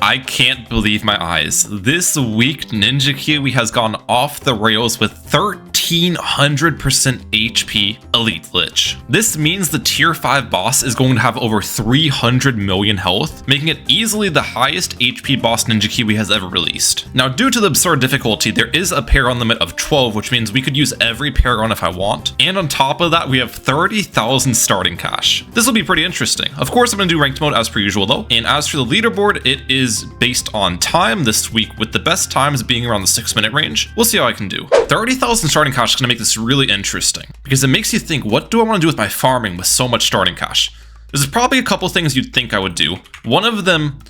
I can't believe my eyes. This week, Ninjakiwi has gone off the rails with 1300% HP Elite Lich. This means the tier 5 boss is going to have over 300 million health, making it easily the highest HP boss Ninjakiwi has ever released. Now, due to the absurd difficulty, there is a Paragon limit of 12, which means we could use every Paragon if I want. And on top of that, we have 30,000 starting cash. This will be pretty interesting. Of course, I'm going to do ranked mode as per usual though. And as for the leaderboard, it is based on time this week, with the best times being around the 6-minute range. We'll see how I can do. 30,000 starting cash is going to make this really interesting because it makes you think, what do I want to do with my farming with so much starting cash? There's probably a couple things you'd think I would do. One of them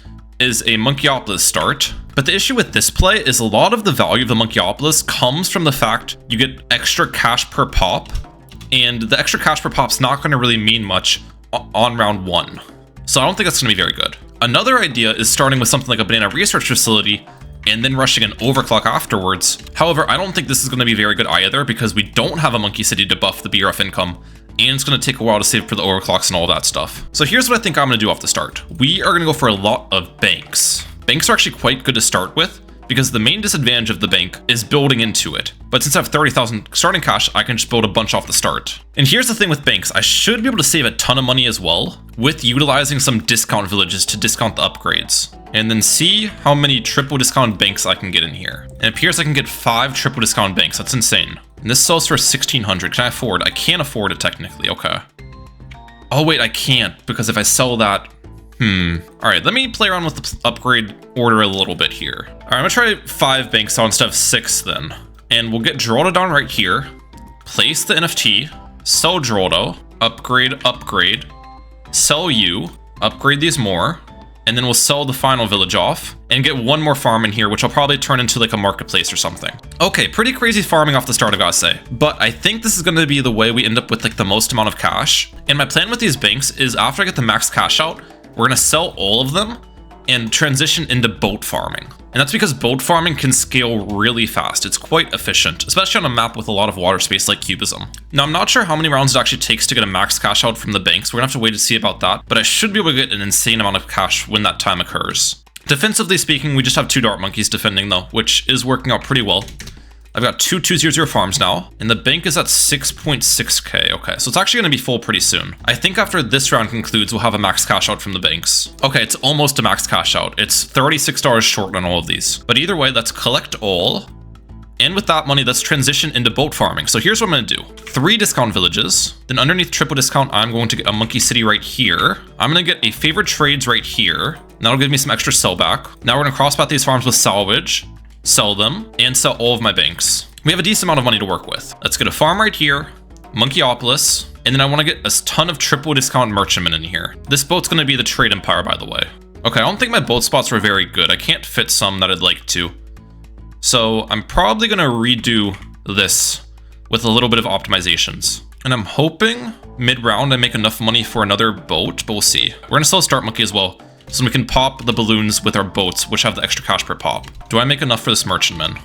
is a Monkeypolis start, but the issue with this play is a lot of the value of the Monkeypolis comes from the fact you get extra cash per pop, and the extra cash per pop's not going to really mean much on round 1. So I don't think that's going to be very good. Another idea is starting with something like a banana research facility and then rushing an overclock afterwards. However, I don't think this is going to be very good either because we don't have a Monkey City to buff the BRF income, and it's going to take a while to save for the overclocks and all that stuff. So here's what I think I'm going to do off the start. We are going to go for a lot of banks. Banks are actually quite good to start with because the main disadvantage of the bank is building into it. But since I have 30,000 starting cash, I can just build a bunch off the start. And here's the thing with banks, I should be able to save a ton of money as well with utilizing some discount villages to discount the upgrades. And then see how many triple discount banks I can get in here. And it appears I can get 5 triple discount banks, that's insane. And this sells for 1,600, can I afford? I can't afford it technically, okay. Oh wait, I can't, because if I sell that, Alright, let me play around with the upgrade order a little bit here. Alright, I'm gonna try 5 banks now instead of 6 then. And we'll get Geraldo down right here, place the NFT, sell Geraldo, upgrade, sell you, upgrade these more, and then we'll sell the final village off and get one more farm in here, which I'll probably turn into like a marketplace or something. Okay, pretty crazy farming off the start, I gotta say. But I think this is gonna be the way we end up with like the most amount of cash. And my plan with these banks is after I get the max cash out, we're gonna sell all of them and transition into boat farming. And that's because boat farming can scale really fast. It's quite efficient, especially on a map with a lot of water space like Cubism. Now, I'm not sure how many rounds it actually takes to get a max cash out from the banks. We're gonna have to wait to see about that, but I should be able to get an insane amount of cash when that time occurs. Defensively speaking, we just have 2 dart monkeys defending though, which is working out pretty well. I've got 2 200 farms now, and the bank is at 6.6k. Okay, so it's actually going to be full pretty soon. I think after this round concludes, we'll have a max cash out from the banks. Okay, it's almost a max cash out. It's $36 short on all of these. But either way, let's collect all. And with that money, let's transition into boat farming. So here's what I'm going to do. 3 discount villages. Then underneath triple discount, I'm going to get a Monkey City right here. I'm going to get a favorite trades right here. And that'll give me some extra sell back. Now we're going to crosspath these farms with salvage, sell them, and sell all of my banks. We have a decent amount of money to work with. Let's get a farm right here, Monkeypolis, and then I want to get a ton of triple discount merchantmen in here. This boat's going to be the trade empire, by the way. Okay, I don't think my boat spots were very good. I can't fit some that I'd like to. So I'm probably going to redo this with a little bit of optimizations. And I'm hoping mid-round I make enough money for another boat, but we'll see. We're going to sell Start Monkey as well, so we can pop the balloons with our boats, which have the extra cash per pop. Do I make enough for this merchantman?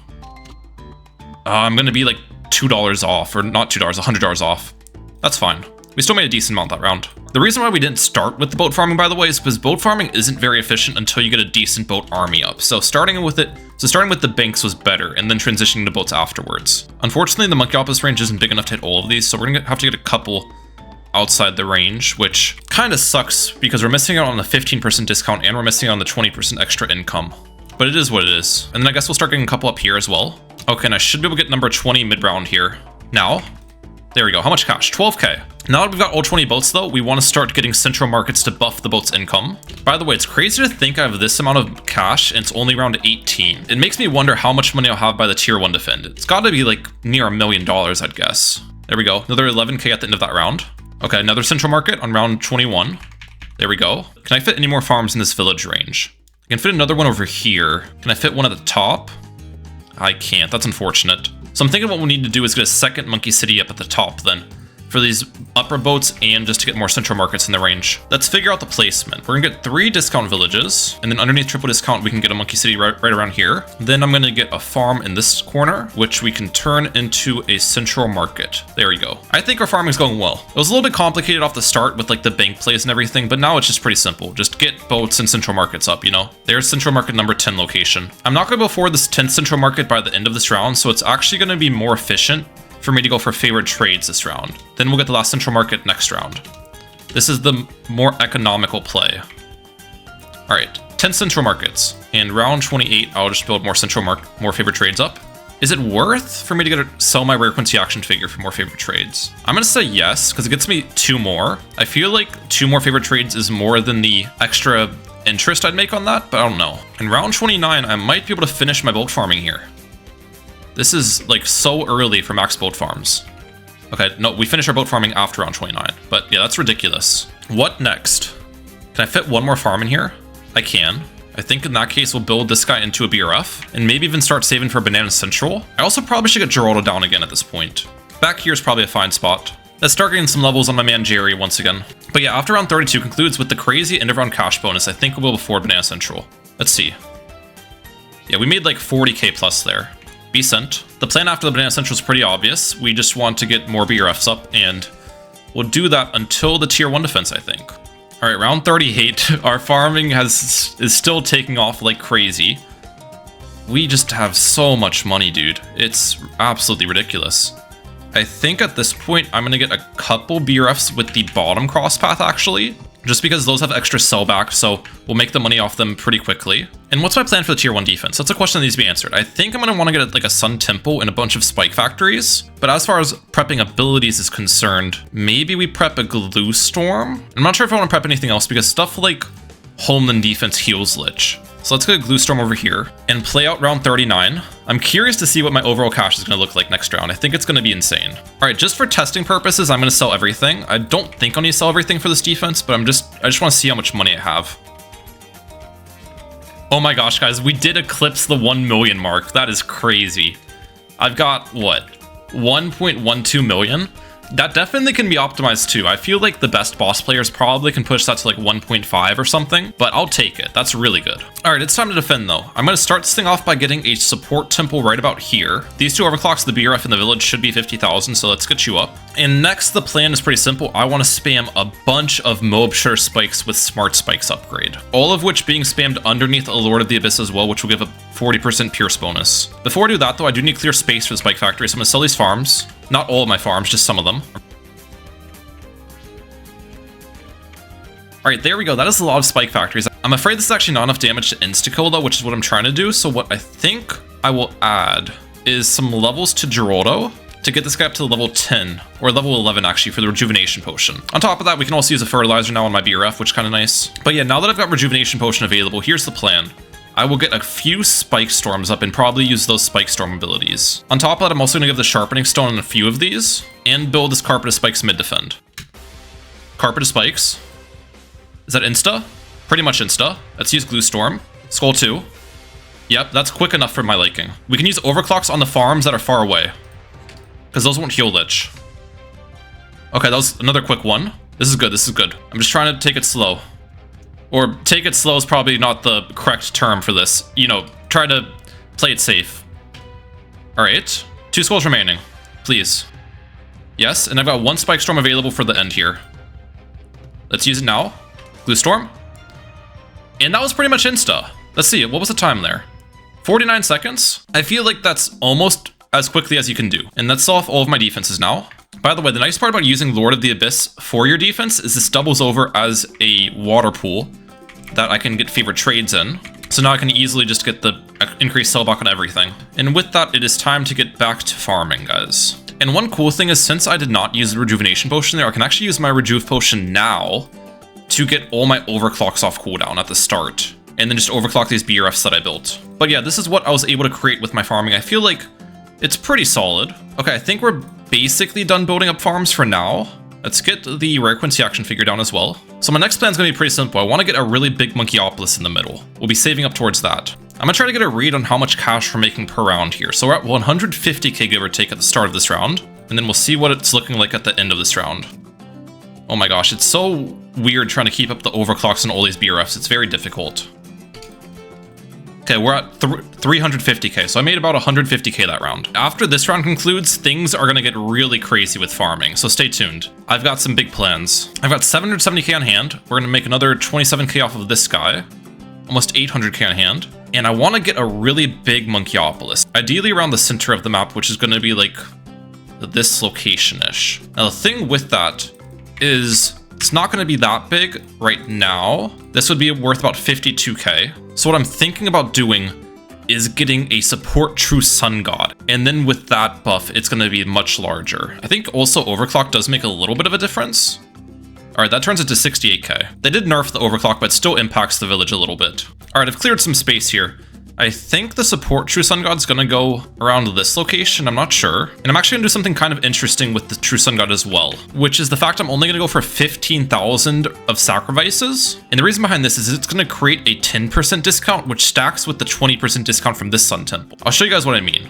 I'm going to be like $2 off, or not $2, $100 off. That's fine. We still made a decent amount that round. The reason why we didn't start with the boat farming, by the way, is because boat farming isn't very efficient until you get a decent boat army up. So starting with the banks was better, and then transitioning to boats afterwards. Unfortunately, the Monkeypolis range isn't big enough to hit all of these, so we're going to have to get a couple outside the range, which kind of sucks because we're missing out on the 15% discount and we're missing out on the 20% extra income. But it is what it is. And then I guess we'll start getting a couple up here as well. Okay, and I should be able to get number 20 mid-round here. Now, there we go. How much cash? 12k. Now that we've got all 20 boats though, we want to start getting central markets to buff the boat's income. By the way, it's crazy to think I have this amount of cash and it's only around 18. It makes me wonder how much money I'll have by the tier 1 defend. It's got to be like near $1 million, I'd guess. There we go. Another 11k at the end of that round. Okay, another central market on round 21. There we go. Can I fit any more farms in this village range? I can fit another one over here. Can I fit one at the top? I can't. That's unfortunate. So I'm thinking what we need to do is get a second Monkey City up at the top then. for these upper boats and just to get more central markets in the range. Let's figure out the placement. We're gonna get 3 discount villages, and then underneath triple discount, we can get a monkey city right around here. Then I'm gonna get a farm in this corner, which we can turn into a central market. There we go. I think our farming is going well. It was a little bit complicated off the start with like the bank plays and everything, but now it's just pretty simple. Just get boats and central markets up, you know? There's central market number 10 location. I'm not gonna go for this 10th central market by the end of this round, so it's actually gonna be more efficient for me to go for favored trades this round. Then we'll get the last central market next round. This is the more economical play. All right, 10 central markets. And round 28, I'll just build more more favored trades up. Is it worth for me to sell my rare quincy action figure for more favorite trades? I'm gonna say yes, because it gets me 2 more. I feel like 2 more favorite trades is more than the extra interest I'd make on that, but I don't know. In round 29, I might be able to finish my boat farming here. This is like so early for max boat farms. Okay, no, we finish our boat farming after round 29, but yeah, that's ridiculous. What next? Can I fit 1 more farm in here? I can. I think in that case, we'll build this guy into a BRF and maybe even start saving for Banana Central. I also probably should get Geraldo down again at this point. Back here is probably a fine spot. Let's start getting some levels on my man Jerry once again. But yeah, after round 32 concludes with the crazy end of round cash bonus, I think we'll afford Banana Central. Let's see. Yeah, we made like 40k plus there. Be sent. The plan after the Banana Central is pretty obvious. We just want to get more BRFs up, and we'll do that until the tier 1 defense, I think. All right, round 38. Our farming is still taking off like crazy. We just have so much money, dude. It's absolutely ridiculous. I think at this point, I'm going to get a couple BRFs with the bottom cross path, actually. Just because those have extra sellback, so we'll make the money off them pretty quickly. And what's my plan for the tier 1 defense? That's a question that needs to be answered. I think I'm going to want to get like a Sun Temple and a bunch of spike factories. But as far as prepping abilities is concerned, maybe we prep a Glue Storm. I'm not sure if I want to prep anything else because stuff like Homeland defense heals Lich. So let's get a Glue Storm over here and play out round 39. I'm curious to see what my overall cash is going to look like next round. I think it's going to be insane. All right, just for testing purposes, I'm going to sell everything. I don't think I need to sell everything for this defense, but I just want to see how much money I have. Oh my gosh, guys, we did eclipse the 1 million mark. That is crazy. I've got, what, 1.12 million? That definitely can be optimized too. I feel like the best boss players probably can push that to like 1.5 or something, but I'll take it. That's really good. All right, it's time to defend though. I'm going to start this thing off by getting a support temple right about here. These 2 overclocks, the BRF in the village should be 50,000, so let's get you up. And next, the plan is pretty simple. I want to spam a bunch of Moabshire spikes with Smart Spikes upgrade, all of which being spammed underneath a Lord of the Abyss as well, which will give a 40% Pierce bonus. Before I do that though, I do need clear space for the spike factory, so I'm going to sell these farms. Not all of my farms, just some of them. All right, there we go. That is a lot of spike factories. I'm afraid this is actually not enough damage to insta-kill though, which is what I'm trying to do. So what I think I will add is some levels to Geraldo to get this guy up to level 10 or level 11 actually for the rejuvenation potion. On top of that, we can also use a fertilizer now on my BRF, which is kind of nice. But yeah, now that I've got rejuvenation potion available, here's the plan. I will get a few spike storms up and probably use those spike storm abilities. On top of that, I'm also going to give the sharpening stone on a few of these and build this carpet of spikes mid defend. Carpet of spikes. Is that insta? Pretty much insta. Let's use glue storm. Skull 2. Yep, that's quick enough for my liking. We can use overclocks on the farms that are far away, because those won't heal Lich. Okay, that was another quick one. This is good, this is good. I'm just trying to take it slow. Or take it slow is probably not the correct term for this. You know, try to play it safe. All right, 2 skulls remaining, please. Yes, and I've got 1 spike storm available for the end here. Let's use it now. Glue storm. And that was pretty much insta. Let's see, what was the time there? 49 seconds? I feel like that's almost as quickly as you can do. And let's sell off all of my defenses now. By the way, the nice part about using Lord of the Abyss for your defense is this doubles over as a water pool that I can get favorite trades in. So now I can easily just get the increased sellback on everything. And with that, it is time to get back to farming, guys. And one cool thing is, since I did not use the rejuvenation potion there, I can actually use my rejuve potion now to get all my overclocks off cooldown at the start, and then just overclock these BRFs that I built. But yeah, this is what I was able to create with my farming. I feel like it's pretty solid. Okay, I think we're basically done building up farms for now. Let's get the rare quincy action figure down as well. So my next plan is going to be pretty simple. I want to get a really big Monkeyopolis in the middle. We'll be saving up towards that. I'm going to try to get a read on how much cash we're making per round here. So we're at 150k give or take at the start of this round. and then we'll see what it's looking like at the end of this round. Oh my gosh, it's so weird trying to keep up the overclocks and all these BRFs. It's very difficult. Okay, we're at 350k, so I made about 150k that round. After this round concludes, things are gonna get really crazy with farming, so stay tuned. I've got some big plans. I've got 770k on hand. We're gonna make another 27k off of this guy, almost 800k on hand, and I wanna get a really big Monkeyopolis, ideally around the center of the map, which is gonna be like this location-ish. Now the thing with that is it's not gonna be that big right now. This would be worth about 52k. So what I'm thinking about doing is getting a support true sun god. And then with that buff, it's gonna be much larger. I think also overclock does make a little bit of a difference. All right, that turns it to 68k. They did nerf the overclock, but still impacts the village a little bit. All right, I've cleared some space here. I think the support true sun god's gonna go around this location, I'm not sure. And I'm actually gonna do something kind of interesting with the true sun god as well, which is the fact I'm only gonna go for 15,000 of sacrifices. And the reason behind this is it's gonna create a 10% discount, which stacks with the 20% discount from this sun temple. I'll show you guys what I mean.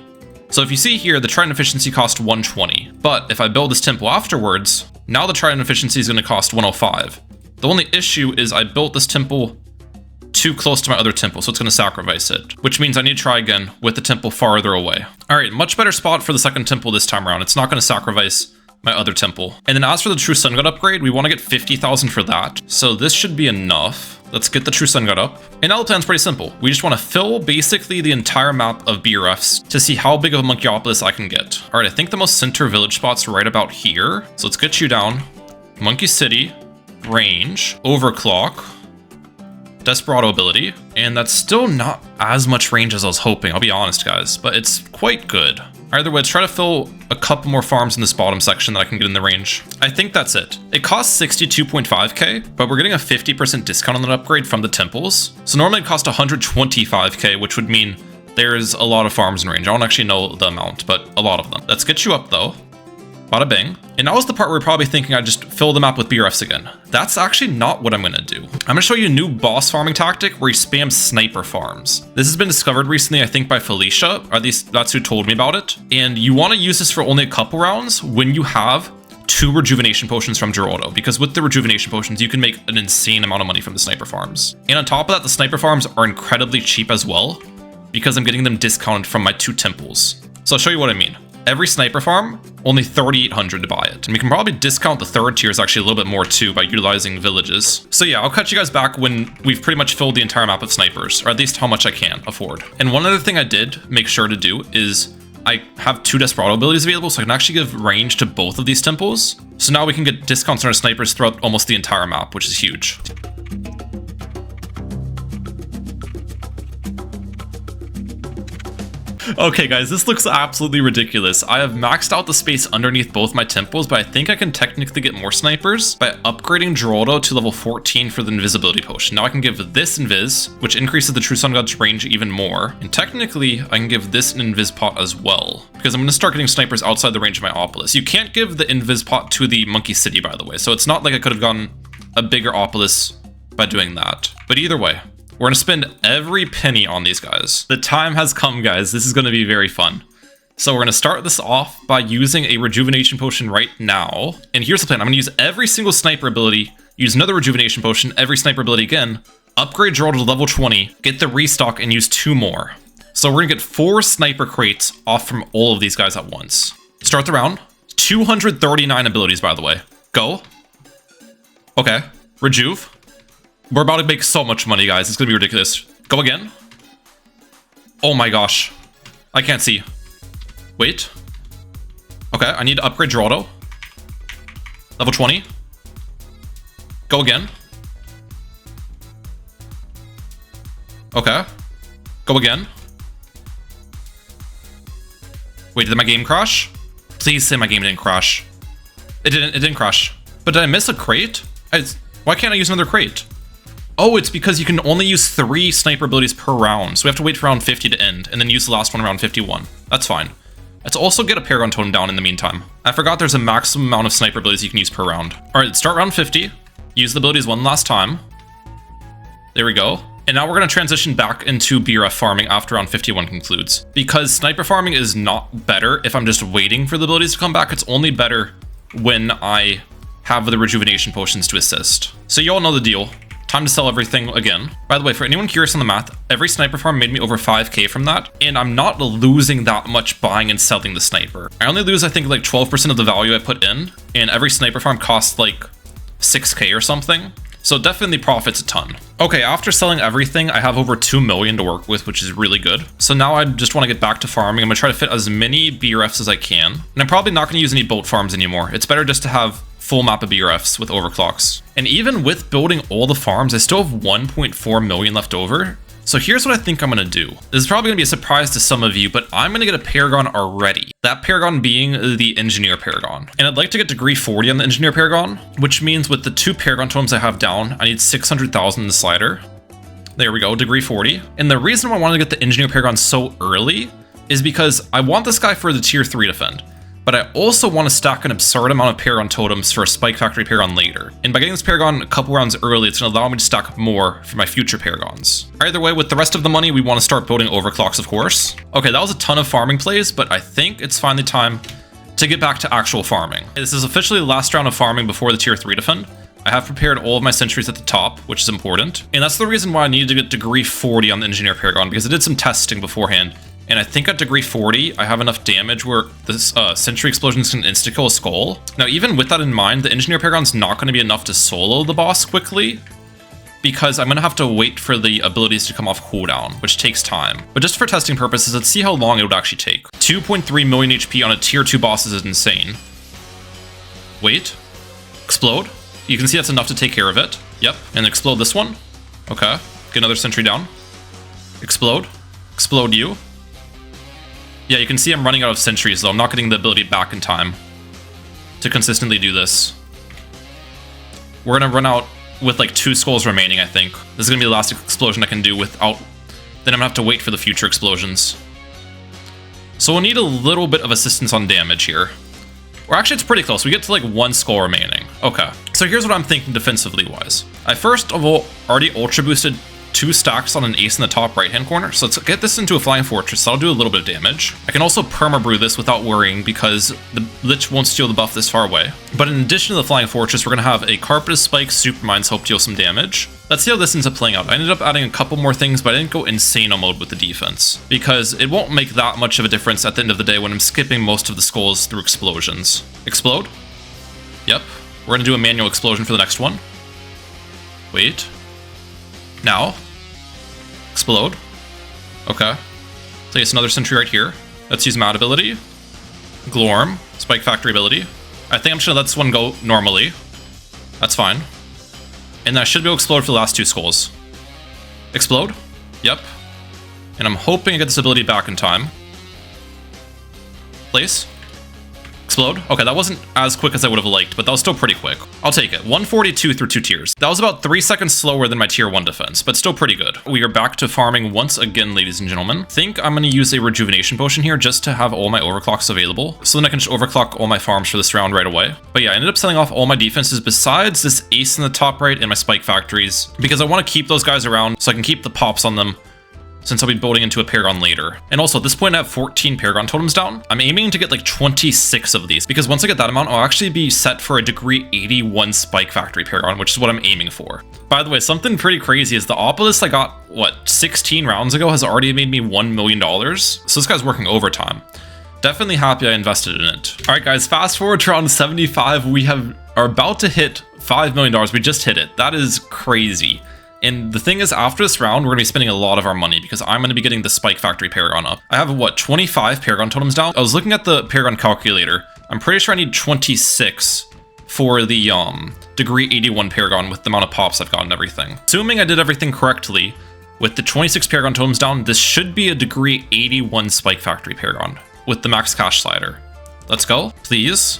So if you see here, the trident efficiency cost 120, but if I build this temple afterwards, now the trident efficiency is gonna cost 105. The only issue is I built this temple too close to my other temple, so it's going to sacrifice it, which means I need to try again with the temple farther away. All right, much better spot for the second temple this time around. It's not going to sacrifice my other temple. And then as for the true sun god upgrade, we want to get 50,000 for that. So this should be enough. Let's get the true sun god up. And now the plan's pretty simple. We just want to fill basically the entire map of BRFs to see how big of a Monkeyopolis I can get. All right, I think the most center village spot's right about here. So let's get you down. Monkey City, range, overclock, Desperado ability, and that's still not as much range as I was hoping, I'll be honest guys, but it's quite good. Either way, let's try to fill a couple more farms in this bottom section that I can get in the range. I think that's it. It costs 62.5k, but we're getting a 50% discount on that upgrade from the temples. So normally it costs 125k, which would mean there's a lot of farms in range. I don't actually know the amount, but a lot of them. Let's get you up though. Bada bing. And now is the part where you're probably thinking I just fill the map with BRFs again. That's actually not what I'm gonna do. I'm gonna show you a new boss farming tactic where you spam sniper farms. This has been discovered recently, I think by Felicia, or at least that's who told me about it. And you wanna use this for only a couple rounds when you have 2 rejuvenation potions from Geraldo, because with the rejuvenation potions, you can make an insane amount of money from the sniper farms. And on top of that, the sniper farms are incredibly cheap as well, because I'm getting them discounted from my 2 temples. So I'll show you what I mean. Every sniper farm, only 3,800 to buy it. And we can probably discount the third tiers actually a little bit more too by utilizing villages. So yeah, I'll catch you guys back when we've pretty much filled the entire map with snipers, or at least how much I can afford. And one other thing I did make sure to do is I have 2 Desperado abilities available, so I can actually give range to both of these temples. So now we can get discounts on our snipers throughout almost the entire map, which is huge. Okay guys, this looks absolutely ridiculous. I have maxed out the space underneath both my temples, but I think I can technically get more snipers by upgrading Geraldo to level 14 for the invisibility potion. Now I can give this invis, which increases the true sun god's range even more. And technically, I can give this an invis pot as well, because I'm going to start getting snipers outside the range of my Opolis. You can't give the invis pot to the Monkey City, by the way, so it's not like I could have gotten a bigger Opolis by doing that. But either way, we're going to spend every penny on these guys. The time has come, guys. This is going to be very fun. So we're going to start this off by using a rejuvenation potion right now. And here's the plan. I'm going to use every single sniper ability, use another rejuvenation potion, every sniper ability again, upgrade Geraldo to level 20, get the restock, and use 2 more. So we're going to get 4 sniper crates off from all of these guys at once. Start the round. 239 abilities, by the way. Go. Okay. Rejuve. We're about to make so much money, guys. It's gonna be ridiculous. Go again. Oh my gosh. I can't see. Wait. Okay, I need to upgrade Geraldo. Level 20. Go again. Okay. Go again. Wait, did my game crash? Please say my game didn't crash. It didn't crash. But did I miss a crate? Why can't I use another crate? Oh, it's because you can only use 3 sniper abilities per round. So we have to wait for round 50 to end, and then use the last one around 51. That's fine. Let's also get a Paragon totem down in the meantime. I forgot there's a maximum amount of sniper abilities you can use per round. All right, start round 50. Use the abilities one last time. There we go. And now we're going to transition back into BRF farming after round 51 concludes. Because sniper farming is not better if I'm just waiting for the abilities to come back. It's only better when I have the rejuvenation potions to assist. So you all know the deal. Time to sell everything again. By the way, for anyone curious on the math, every sniper farm made me over 5k from that, and I'm not losing that much buying and selling the sniper. I only lose, I think, like 12% of the value I put in, and every sniper farm costs like 6k or something. So it definitely profits a ton. Okay, after selling everything, I have over 2 million to work with, which is really good. So now I just want to get back to farming. I'm going to try to fit as many BRFs as I can. And I'm probably not going to use any boat farms anymore. It's better just to have full map of BRFs with overclocks. And even with building all the farms, I still have 1.4 million left over. So here's what I think I'm going to do. This is probably going to be a surprise to some of you, but I'm going to get a Paragon already. That Paragon being the Engineer Paragon. And I'd like to get degree 40 on the Engineer Paragon, which means with the 2 Paragon totems I have down, I need 600,000 in the slider. There we go, degree 40. And the reason why I want to get the Engineer Paragon so early is because I want this guy for the tier 3 defend. But I also want to stack an absurd amount of Paragon totems for a Spike Factory Paragon later. And by getting this Paragon a couple rounds early, it's going to allow me to stack more for my future Paragons. Either way, with the rest of the money, we want to start building overclocks, of course. Okay, that was a ton of farming plays, but I think it's finally time to get back to actual farming. This is officially the last round of farming before the tier 3 defend. I have prepared all of my sentries at the top, which is important. And that's the reason why I needed to get degree 40 on the Engineer Paragon, because I did some testing beforehand. And I think at degree 40, I have enough damage where this sentry explosions can insta-kill a skull. Now, even with that in mind, the Engineer Paragon's not going to be enough to solo the boss quickly, because I'm going to have to wait for the abilities to come off cooldown, which takes time. But just for testing purposes, let's see how long it would actually take. 2.3 million HP on a tier 2 boss is insane. Wait. Explode. You can see that's enough to take care of it. Yep. And explode this one. Okay. Get another sentry down. Explode. Explode you. Yeah, you can see I'm running out of sentries, though. I'm not getting the ability back in time to consistently do this. We're going to run out with like 2 skulls remaining, I think. This is going to be the last explosion I can do without... Then I'm going to have to wait for the future explosions. So we'll need a little bit of assistance on damage here. Or actually, it's pretty close. We get to like 1 skull remaining. Okay. So here's what I'm thinking defensively wise. I first of all already ultra boosted 2 stacks on an ace in the top right hand corner. So let's get this into a flying fortress. That'll do a little bit of damage. I can also perma brew this without worrying because the Lich won't steal the buff this far away. But in addition to the flying fortress, we're going to have a carpeted spike, supermines, hope deal some damage. Let's see how this ends up playing out. I ended up adding a couple more things, but I didn't go insane on mode with the defense because it won't make that much of a difference at the end of the day when I'm skipping most of the skulls through explosions. Explode. Yep. We're going to do a manual explosion for the next one. Wait. Now. Explode. Okay. Place another sentry right here. Let's use Mad ability. Glorm. Spike Factory ability. I think I'm just going to let this one go normally. That's fine. And I should be able to explode for the last 2 skulls. Explode. Yep. And I'm hoping I get this ability back in time. Place. Explode. Okay, that wasn't as quick as I would have liked, but that was still pretty quick. I'll take it. 142 through 2 tiers. That was about 3 seconds slower than my tier 1 defense, but still pretty good. We are back to farming once again, ladies and gentlemen. I think I'm going to use a rejuvenation potion here just to have all my overclocks available. So then I can just overclock all my farms for this round right away. But yeah, I ended up selling off all my defenses besides this ace in the top right and my spike factories because I want to keep those guys around so I can keep the pops on them, since I'll be building into a Paragon later. And also, at this point, I have 14 Paragon totems down. I'm aiming to get like 26 of these, because once I get that amount, I'll actually be set for a degree 81 Spike Factory Paragon, which is what I'm aiming for. By the way, something pretty crazy is the Obelisk I got, what, 16 rounds ago has already made me $1 million. So this guy's working overtime. Definitely happy I invested in it. All right, guys, fast forward to round 75. We are about to hit $5 million. We just hit it. That is crazy. And the thing is, after this round, we're going to be spending a lot of our money because I'm going to be getting the Spike Factory Paragon up. I have, what, 25 Paragon totems down? I was looking at the Paragon calculator. I'm pretty sure I need 26 for the degree 81 Paragon with the amount of pops I've got and everything. Assuming I did everything correctly, with the 26 Paragon totems down, this should be a degree 81 Spike Factory Paragon with the max cash slider. Let's go, please.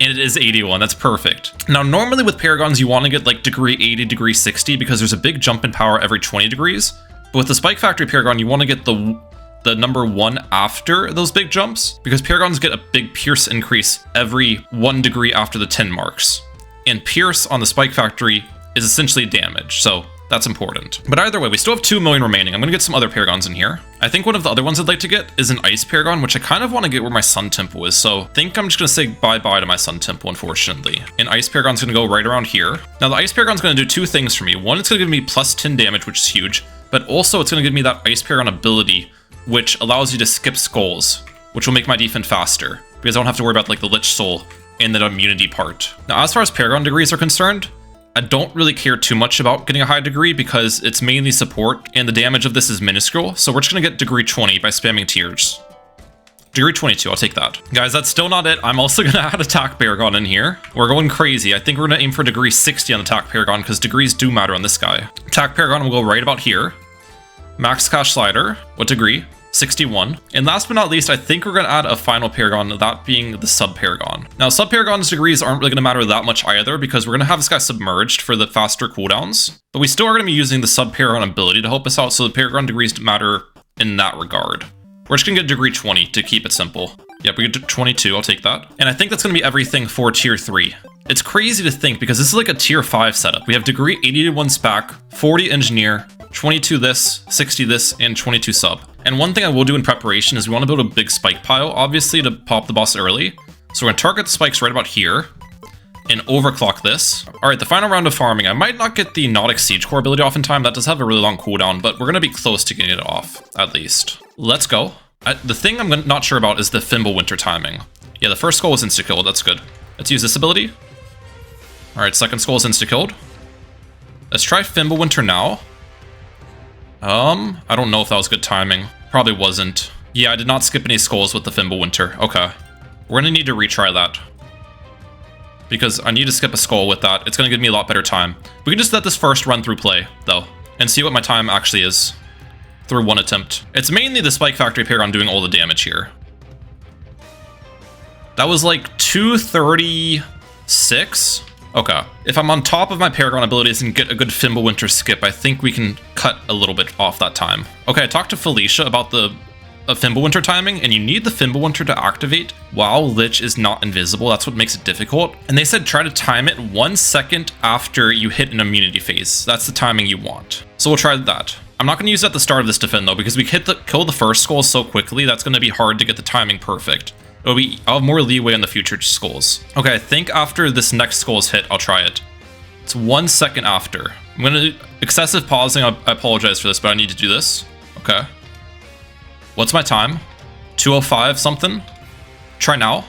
And it is 81, that's perfect. Now, normally with Paragons, you want to get like degree 80, degree 60, because there's a big jump in power every 20 degrees. But with the Spike Factory Paragon, you want to get the number 1 after those big jumps, because Paragons get a big Pierce increase every 1 degree after the 10 marks. And Pierce on the Spike Factory is essentially damage, so That's important. But either way, we still have 2 million remaining. I'm gonna get some other Paragons in here. I think one of the other ones I'd like to get is an Ice Paragon, which I kind of want to get where my Sun Temple is. So I think I'm just gonna say bye-bye to my Sun Temple, unfortunately. And Ice Paragon's gonna go right around here. Now the Ice Paragon's gonna do 2 things for me. One, it's gonna give me plus 10 damage, which is huge. But also it's gonna give me that Ice Paragon ability, which allows you to skip skulls, which will make my defense faster, because I don't have to worry about like the Lich Soul and the immunity part. Now, as far as Paragon degrees are concerned, I don't really care too much about getting a high degree because it's mainly support and the damage of this is minuscule. So we're just gonna get degree 20 by spamming tiers. Degree 22, I'll take that. Guys, that's still not it. I'm also gonna add attack Paragon in here. We're going crazy. I think we're gonna aim for degree 60 on attack Paragon because degrees do matter on this guy. Attack Paragon will go right about here. Max Cash Slider, what degree? 61. And last but not least, I think we're going to add a final Paragon, that being the Sub Paragon. Now, Sub Paragon's degrees aren't really going to matter that much either because we're going to have this guy submerged for the faster cooldowns. But we still are going to be using the Sub Paragon ability to help us out, so the Paragon degrees matter in that regard. We're just going to get degree 20 to keep it simple. Yep, we get 22, I'll take that. And I think that's going to be everything for tier 3. It's crazy to think because this is like a tier 5 setup. We have degree 80 to 1 SPAC, 40 Engineer, 22 this, 60 this, and 22 sub. And one thing I will do in preparation is we want to build a big spike pile, obviously, to pop the boss early. So we're going to target the spikes right about here and overclock this. All right, the final round of farming. I might not get the Nautic Siege Core ability off in time. That does have a really long cooldown, but we're going to be close to getting it off, at least. Let's go. The thing I'm not sure about is the Fimbulwinter timing. Yeah, the first skull was insta-killed. That's good. Let's use this ability. All right, second skull is insta-killed. Let's try Fimbulwinter now. I don't know if that was good timing. Probably wasn't. Yeah, I did not skip any skulls with the Fimbulwinter. Okay. We're gonna need to retry that. Because I need to skip a skull with that. It's gonna give me a lot better time. We can just let this first run through play, though, and see what my time actually is through one attempt. It's mainly the Spike Factory Paragon doing all the damage here. That was like 236? Okay. If I'm on top of my Paragon abilities and get a good Fimbulwinter skip, I think we can cut a little bit off that time. Okay, I talked to Felicia about the Fimbulwinter timing, and you need the Fimbulwinter to activate while Lich is not invisible. That's what makes it difficult. And they said try to time it 1 second after you hit an immunity phase. That's the timing you want. So we'll try that. I'm not going to use it at the start of this defend though, because we kill the first skull so quickly, that's going to be hard to get the timing perfect. I'll have more leeway in the future skulls. Okay, I think after this next skull is hit, I'll try it. It's 1 second after. I'm gonna do excessive pausing. I apologize for this, but I need to do this. Okay. What's my time? 2:05 something? Try now.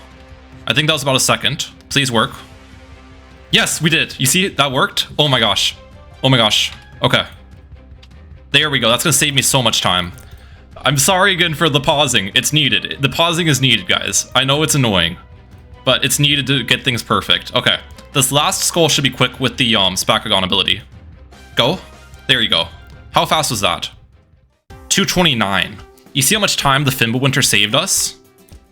I think that was about a second. Please work. Yes, we did. You see, that worked? Oh my gosh. Oh my gosh. Okay. There we go. That's gonna save me so much time. I'm sorry again for the pausing. It's needed. The pausing is needed, guys. I know it's annoying, but it's needed to get things perfect. Okay. This last skull should be quick with the Paragon ability. Go. There you go. How fast was that? 229. You see how much time the Fimbulwinter saved us?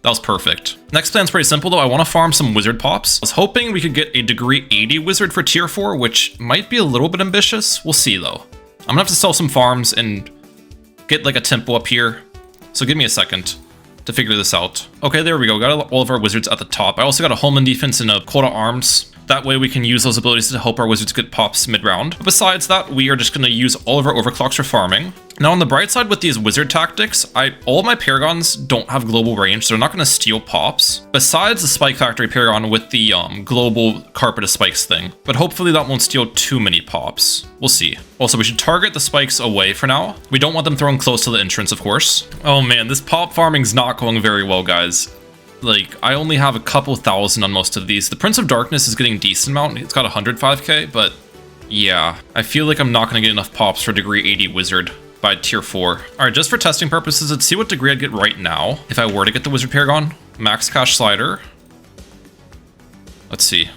That was perfect. Next plan's pretty simple though. I want to farm some wizard pops. I was hoping we could get a degree 80 wizard for tier 4, which might be a little bit ambitious. We'll see though. I'm gonna have to sell some farms and get like a tempo up here. So give me a second to figure this out. Okay, there we go. Got all of our wizards at the top. I also got a Homeland defense and a Coat of Arms. That way we can use those abilities to help our wizards get pops mid-round. Besides that, we are just going to use all of our overclocks for farming. Now on the bright side with these wizard tactics, all of my Paragons don't have global range, so they're not going to steal pops. Besides the Spike Factory Paragon with the global Carpet of Spikes thing. But hopefully that won't steal too many pops. We'll see. Also, we should target the spikes away for now. We don't want them thrown close to the entrance, of course. Oh man, this pop farming's not going very well, guys. Like, I only have a couple thousand on most of these. The Prince of Darkness is getting a decent amount. It's got 105k, but yeah. I feel like I'm not going to get enough pops for degree 80 wizard by tier 4. All right, just for testing purposes, let's see what degree I'd get right now if I were to get the Wizard Paragon. Max Cash Slider. Let's see.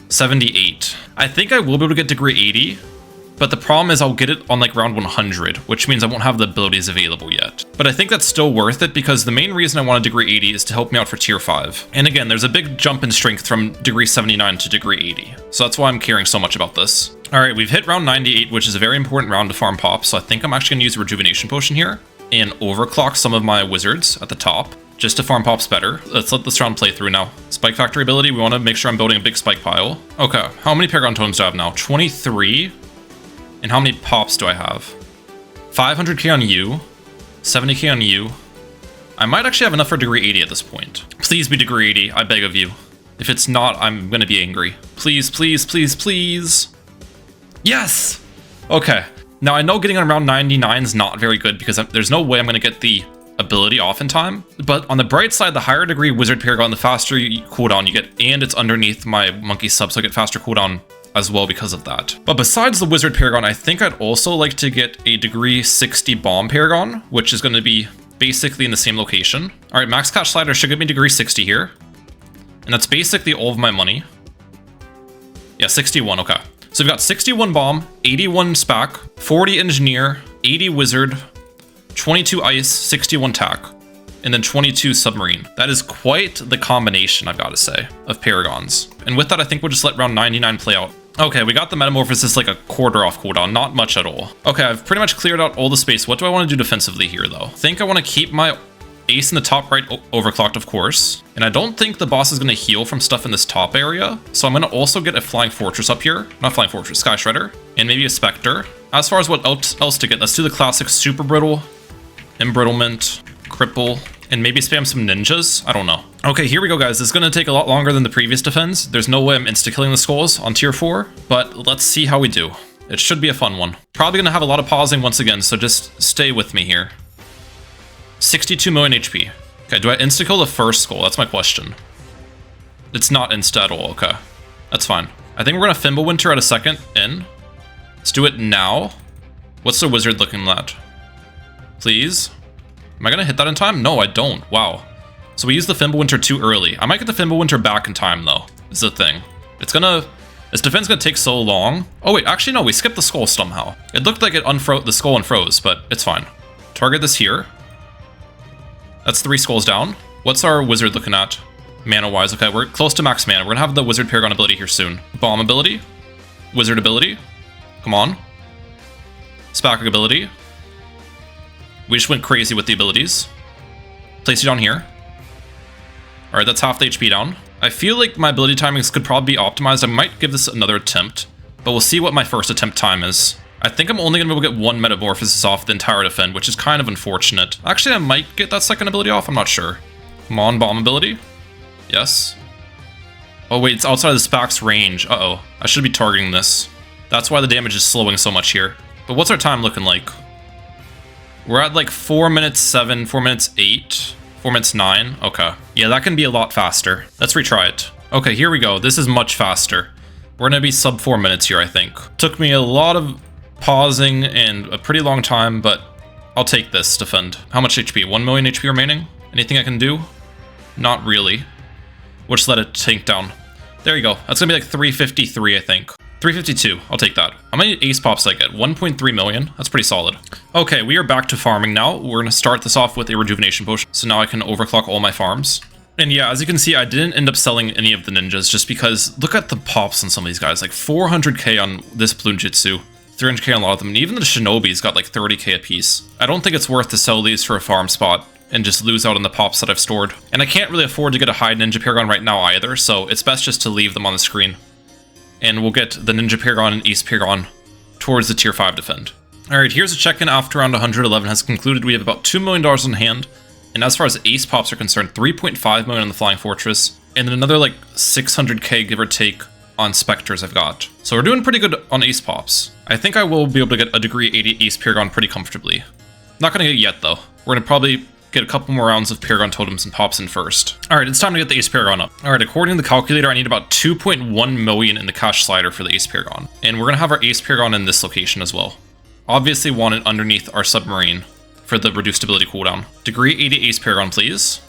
78. I think I will be able to get degree 80. But the problem is I'll get it on like round 100, which means I won't have the abilities available yet. But I think that's still worth it because the main reason I want a degree 80 is to help me out for tier 5. And again, there's a big jump in strength from degree 79 to degree 80. So that's why I'm caring so much about this. All right, we've hit round 98, which is a very important round to farm pops. So I think I'm actually gonna use a rejuvenation potion here and overclock some of my wizards at the top just to farm pops better. Let's let this round play through now. Spike Factory ability, we wanna make sure I'm building a big spike pile. Okay, how many Paragon totems do I have now? 23. And how many pops do I have? 500k on you, 70k on you. I might actually have enough for degree 80 at this point. Please be degree 80, I beg of you. If it's not, I'm gonna be angry. Please, please, please, please. Yes! Okay. Now I know getting around 99 is not very good because there's no way I'm gonna get the ability off in time. But on the bright side, the higher degree wizard Paragon, the faster cooldown you get, and it's underneath my monkey sub, so I get faster cooldown as well because of that. But besides the wizard Paragon, I think I'd also like to get a degree 60 bomb Paragon, which is gonna be basically in the same location. All right, max cash slider should give me degree 60 here. And that's basically all of my money. Yeah, 61, okay. So we've got 61 bomb, 81 SPAC, 40 engineer, 80 wizard, 22 ice, 61 tack, and then 22 submarine. That is quite the combination, I've got to say, of Paragons. And with that, I think we'll just let round 99 play out. Okay, we got the Metamorphosis like a quarter off cooldown, not much at all. Okay, I've pretty much cleared out all the space. What do I want to do defensively here, though? I think I want to keep my ace in the top right overclocked, of course. And I don't think the boss is going to heal from stuff in this top area. So I'm going to also get a Flying Fortress up here. Not Flying Fortress, Sky Shredder. And maybe a Spectre. As far as what else to get, let's do the classic Super Brittle, Embrittlement, Cripple, and maybe spam some ninjas. I don't know. Okay, here we go, guys. This is going to take a lot longer than the previous defense. There's no way I'm insta-killing the skulls on tier 4. But let's see how we do. It should be a fun one. Probably going to have a lot of pausing once again, so just stay with me here. 62 million HP. Okay, do I insta-kill the first skull? That's my question. It's not insta at all. Okay, that's fine. I think we're gonna Fimbulwinter at a second in. Let's do it now. What's the wizard looking at? Please? Am I gonna hit that in time? No, I don't. Wow. So we used the Fimbulwinter too early. I might get the Fimbulwinter back in time though, is the thing. This defense is gonna take so long. Oh wait, actually no, we skipped the skull somehow. It looked like the skull unfroze, but it's fine. Target this here. That's 3 skulls down. What's our wizard looking at? Mana-wise, okay, we're close to max mana. We're gonna have the wizard Paragon ability here soon. Bomb ability. Wizard ability. Come on. Spac ability. We just went crazy with the abilities. Place you down here. Alright, that's half the HP down. I feel like my ability timings could probably be optimized. I might give this another attempt, but we'll see what my first attempt time is. I think I'm only going to be able to get 1 Metamorphosis off the entire defend, which is kind of unfortunate. Actually, I might get that second ability off, I'm not sure. Come on, bomb ability. Yes. Oh wait, it's outside of the SPAC's range. Uh-oh. I should be targeting this. That's why the damage is slowing so much here. But what's our time looking like? We're at like 4 minutes 7, 4 minutes 8, 4 minutes 9. Okay. Yeah, that can be a lot faster. Let's retry it. Okay, here we go. This is much faster. We're going to be sub 4 minutes here, I think. Took me a lot of pausing and a pretty long time, but I'll take this defend. How much HP? 1 million HP remaining? Anything I can do? Not really. We'll just let it tank down. There you go. That's gonna be like 353, I think. 352. I'll take that. How many ace pops did I get? 1.3 million. That's pretty solid. Okay, we are back to farming now. We're gonna start this off with a rejuvenation potion, so now I can overclock all my farms. And yeah, as you can see, I didn't end up selling any of the ninjas just because look at the pops on some of these guys. Like 400k on this Bloons TD, 300k on a lot of them, and even the Shinobi's got like 30k a piece. I don't think it's worth to sell these for a farm spot and just lose out on the pops that I've stored. And I can't really afford to get a high Ninja Paragon right now either, so it's best just to leave them on the screen. And we'll get the Ninja Paragon and Ace Paragon towards the tier 5 defend. Alright, here's a check-in after round 111 has concluded. We have about $2 million on hand. And as far as ace pops are concerned, 3.5 million on the Flying Fortress, and then another like 600k give or take on Spectres I've got. So we're doing pretty good on ace pops. I think I will be able to get a degree 80 ace Paragon pretty comfortably. Not gonna get it yet though. We're gonna probably get a couple more rounds of Paragon totems and pops in first. Alright, it's time to get the ace Paragon up. Alright, according to the calculator, I need about 2.1 million in the cash slider for the ace Paragon. And we're gonna have our ace Paragon in this location as well. Obviously want it underneath our submarine for the reduced ability cooldown. Degree 80 ace Paragon, please.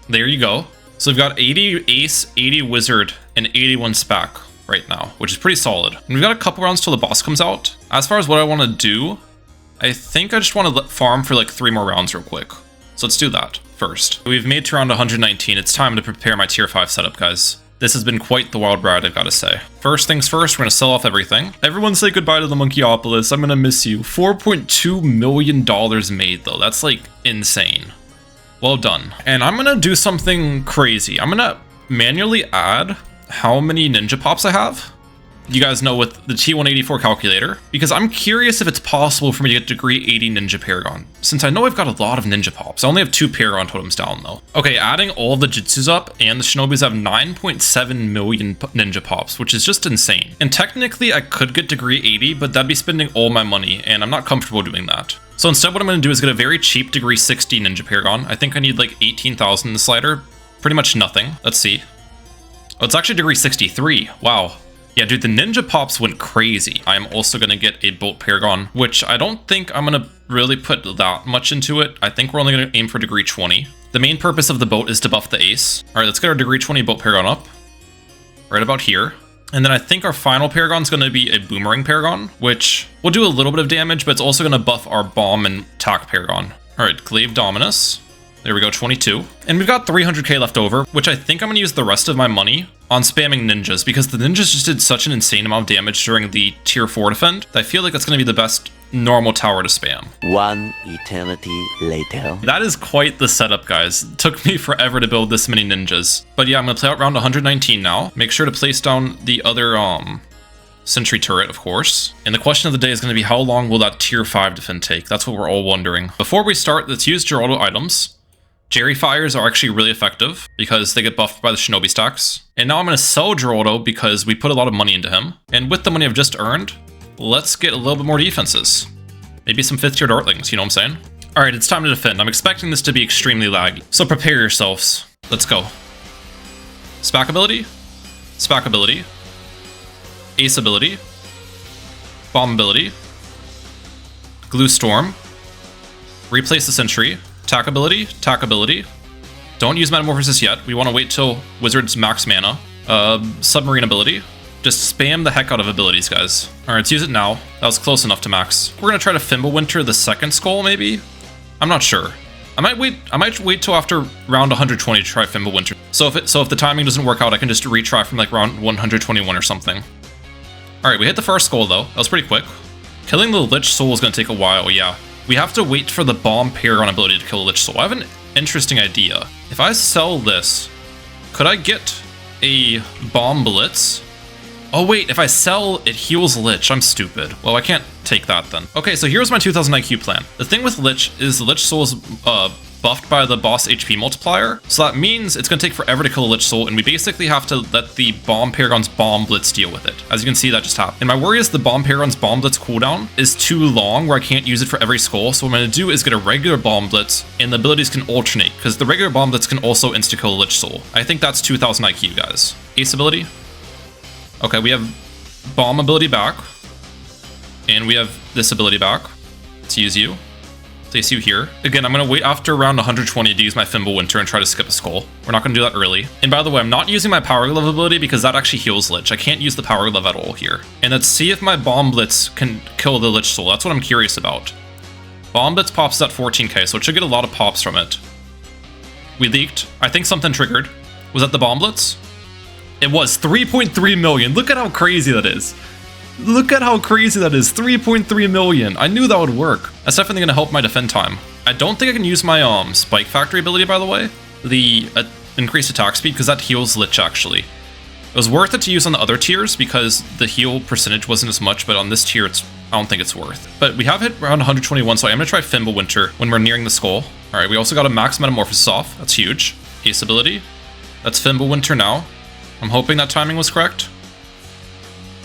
There you go. So we've got 80 ace, 80 wizard, and 81 SPAC right now, which is pretty solid. And we've got a couple rounds till the boss comes out. As far as what I want to do, I think I just want to farm for like 3 more rounds real quick. So let's do that first. We've made to round 119. It's time to prepare my tier 5 setup, guys. This has been quite the wild ride, I've got to say. First things first, we're going to sell off everything. Everyone say goodbye to the Monkeyopolis. I'm going to miss you. $4.2 million made, though. That's, like, insane. Well done. And I'm going to do something crazy. I'm going to manually add how many ninja pops I have. you guys know with the T184 calculator, because I'm curious if it's possible for me to get degree 80 Ninja Paragon, since I know I've got a lot of Ninja Pops. I only have 2 Paragon totems down though. Okay, adding all the Jutsus up, and the Shinobis have 9.7 million Ninja Pops, which is just insane. And technically I could get degree 80, but that'd be spending all my money, and I'm not comfortable doing that. So instead what I'm going to do is get a very cheap degree 60 Ninja Paragon. I think I need like 18,000 in the slider. Pretty much nothing. Let's see. Oh, it's actually degree 63. Wow. Yeah, dude, the Ninja Pops went crazy. I'm also going to get a Bolt Paragon, which I don't think I'm going to really put that much into it. I think we're only going to aim for degree 20. The main purpose of the boat is to buff the ace. All right, let's get our degree 20 Bolt Paragon up. Right about here. And then I think our final Paragon is going to be a Boomerang Paragon, which will do a little bit of damage, but it's also going to buff our Bomb and Tack Paragon. All right, Glaive Dominus. There we go, 22. And we've got 300k left over, which I think I'm going to use the rest of my money on spamming ninjas, because the ninjas just did such an insane amount of damage during the tier 4 defend that I feel like that's going to be the best normal tower to spam. One eternity later. That is quite the setup, guys. It took me forever to build this many ninjas. But yeah, I'm going to play out round 119 now. Make sure to place down the other sentry turret, of course. And the question of the day is going to be, how long will that tier 5 defend take? That's what we're all wondering. Before we start, let's use Geraldo items. Jerry Fires are actually really effective because they get buffed by the Shinobi stacks. And now I'm going to sell Geraldo because we put a lot of money into him. And with the money I've just earned, let's get a little bit more defenses. Maybe some 5th tier Dartlings, you know what I'm saying? Alright, it's time to defend. I'm expecting this to be extremely laggy. So prepare yourselves. Let's go. Spack ability. Spack ability. Ace ability. Bomb ability. Glue Storm. Replace the sentry. Tack ability, tack ability. Don't use Metamorphosis yet. We want to wait till Wizard's max mana. Submarine ability. Just spam the heck out of abilities, guys. Alright, let's use it now. That was close enough to max. We're gonna try to Fimbulwinter the second skull, maybe? I'm not sure. I might wait till after round 120 to try Fimbulwinter. So if the timing doesn't work out, I can just retry from like round 121 or something. Alright, we hit the first skull though. That was pretty quick. Killing the Lich Soul is gonna take a while, yeah. We have to wait for the Bomb Paragon ability to kill Lich Soul. I have an interesting idea. If I sell this, could I get a Bomb Blitz? Oh wait, if I sell, it heals Lich. I'm stupid. Well, I can't take that then. Okay, so here's my 2000 IQ plan. The thing with Lich is the Lich Soul is buffed by the boss HP multiplier. So that means it's going to take forever to kill a Lich Soul, and we basically have to let the Bomb Paragon's Bomb Blitz deal with it. As you can see, that just happened. And my worry is the Bomb Paragon's Bomb Blitz cooldown is too long where I can't use it for every skull. So what I'm going to do is get a regular Bomb Blitz, and the abilities can alternate, because the regular Bomb Blitz can also insta-kill a Lich Soul. I think that's 2000 IQ, guys. Ace ability. Okay, we have Bomb ability back, and we have this ability back. Let's use you. Place you here. Again, I'm going to wait after around 120 to use my Fimbulwinter and try to skip a skull. We're not going to do that early. And by the way, I'm not using my Power Glove ability because that actually heals Lich. I can't use the Power Glove at all here. And let's see if my Bomb Blitz can kill the Lich Soul. That's what I'm curious about. Bomb Blitz pops at 14k, so it should get a lot of pops from it. We leaked. I think something triggered. Was that the Bomb Blitz? It was 3.3 million. Look at how crazy that is. Look at how crazy that is. 3.3 million. I knew that would work. That's definitely going to help my defend time. I don't think I can use my Spike Factory ability, by the way. The increased attack speed, because that heals Lich, actually. It was worth it to use on the other tiers, because the heal percentage wasn't as much, but on this tier, I don't think it's worth. But we have hit around 121, so I'm going to try Fimbulwinter when we're nearing the skull. Alright, we also got a max Metamorphosis off. That's huge. Ace ability. That's Fimbulwinter now. I'm hoping that timing was correct.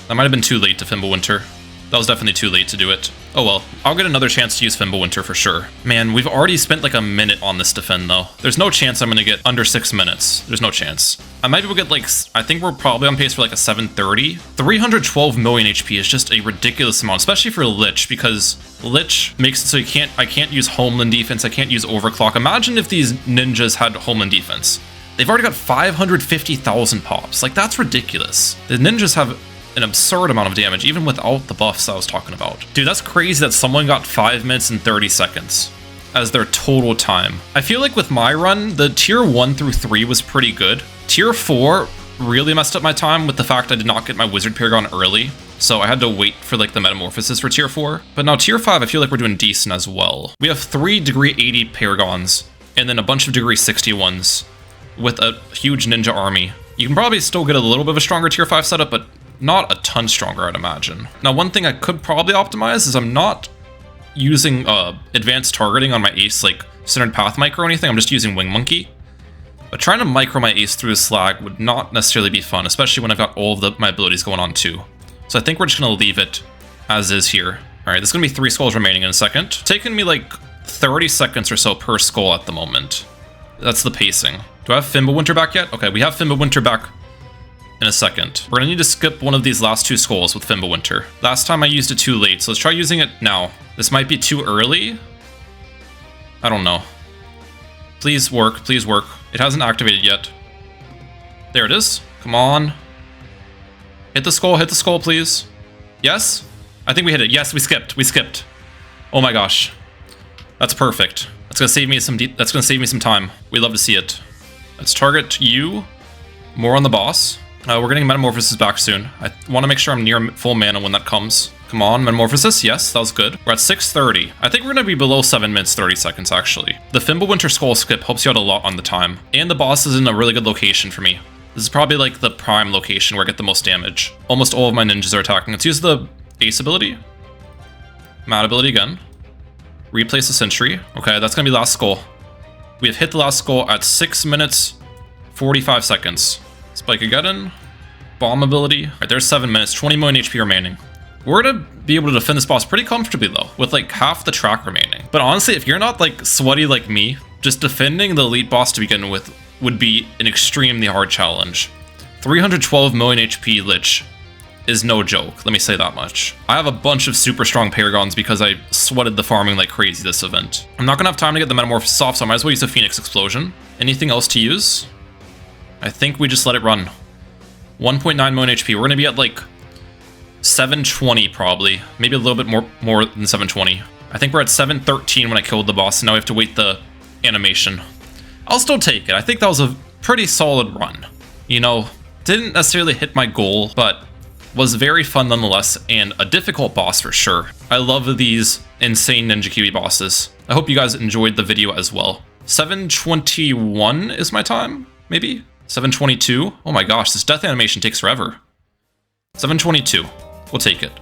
That might have been too late to Fimbulwinter. That was definitely too late to do it. Oh well, I'll get another chance to use Fimbulwinter for sure. Man, we've already spent like a minute on this defend though. There's no chance I'm gonna get under 6 minutes. There's no chance. I might be able to get like, I think we're probably on pace for like a 730. 312 million HP is just a ridiculous amount, especially for Lich, because Lich makes it so I can't use Homeland defense, I can't use Overclock. Imagine if these ninjas had Homeland defense. They've already got 550,000 pops. Like, that's ridiculous. The ninjas have an absurd amount of damage, even without the buffs I was talking about. Dude, that's crazy that someone got 5 minutes and 30 seconds as their total time. I feel like with my run, the tier 1 through 3 was pretty good. Tier 4 really messed up my time with the fact I did not get my Wizard Paragon early, so I had to wait for like the Metamorphosis for tier 4. But now tier 5, I feel like we're doing decent as well. We have 3 degree 80 Paragons, and then a bunch of degree 60 ones with a huge ninja army. You can probably still get a little bit of a stronger tier 5 setup, but not a ton stronger, I'd imagine. Now, one thing I could probably optimize is I'm not using advanced targeting on my ace, like centered path micro or anything. I'm just using Wing Monkey. But trying to micro my ace through a slag would not necessarily be fun, especially when I've got all of my abilities going on too. So I think we're just going to leave it as is here. All right, there's going to be 3 skulls remaining in a second. Taking me like 30 seconds or so per skull at the moment. That's the pacing. Do I have Fimbulwinter back yet? Okay, we have Fimbulwinter back in a second. We're going to need to skip one of these last 2 skulls with Fimbulwinter. Last time I used it too late, so let's try using it now. This might be too early. I don't know. Please work, please work. It hasn't activated yet. There it is. Come on. Hit the skull, please. Yes? I think we hit it. Yes, we skipped. Oh my gosh. That's perfect. That's gonna save me some time. We love to see it. Let's target you. More on the boss. We're getting Metamorphosis back soon. I want to make sure I'm near full mana when that comes. Come on, Metamorphosis. Yes, that was good. We're at 6:30. I think we're going to be below 7 minutes 30 seconds, actually. The Fimbulwinter Skull skip helps you out a lot on the time. And the boss is in a really good location for me. This is probably like the prime location where I get the most damage. Almost all of my ninjas are attacking. Let's use the Ace ability. Mad ability again. Replace the Sentry. Okay, that's going to be last skull. We have hit the last skull at 6 minutes 45 seconds. Spike again. Bomb ability. All right, there's 7 minutes. 20 million HP remaining. We're gonna be able to defend this boss pretty comfortably though, with like half the track remaining. But honestly, if you're not like sweaty like me, just defending the elite boss to begin with would be an extremely hard challenge. 312 million HP Lich is no joke, let me say that much. I have a bunch of super strong Paragons because I sweated the farming like crazy this event. I'm not gonna have time to get the Metamorphosis off, so I might as well use the Phoenix Explosion. Anything else to use? I think we just let it run. 1.9 million HP. We're gonna be at like 720 probably, maybe a little bit more than 720. I think we're at 713 when I killed the boss, and now we have to wait the animation. I'll still take it. I think that was a pretty solid run. You know, didn't necessarily hit my goal, but was very fun nonetheless, and a difficult boss for sure. I love these insane Ninjakiwi bosses. I hope you guys enjoyed the video as well. 721 is my time, maybe? 722? Oh my gosh, this death animation takes forever. 722. We'll take it.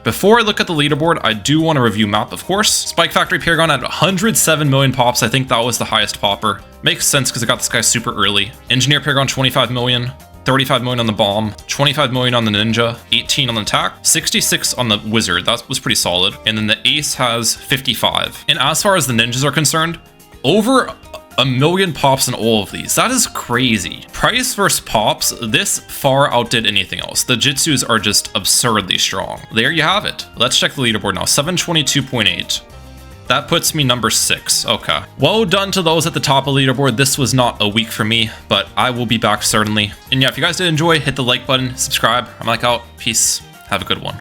Before I look at the leaderboard, I do want to review map, of course. Spike Factory Paragon at 107 million pops. I think that was the highest popper. Makes sense because I got this guy super early. Engineer Paragon 25 million, 35 million on the bomb, 25 million on the ninja, 18 on the attack, 66 on the wizard. That was pretty solid. And then the ace has 55. And as far as the ninjas are concerned, over 1 million pops in all of these. That is crazy. Price versus pops, this far outdid anything else. The Jitsus are just absurdly strong. There you have it. Let's check the leaderboard now. 722.8. That puts me number 6. Okay. Well done to those at the top of the leaderboard. This was not a week for me, but I will be back certainly. And yeah, if you guys did enjoy, hit the like button, subscribe. I'm like out. Peace. Have a good one.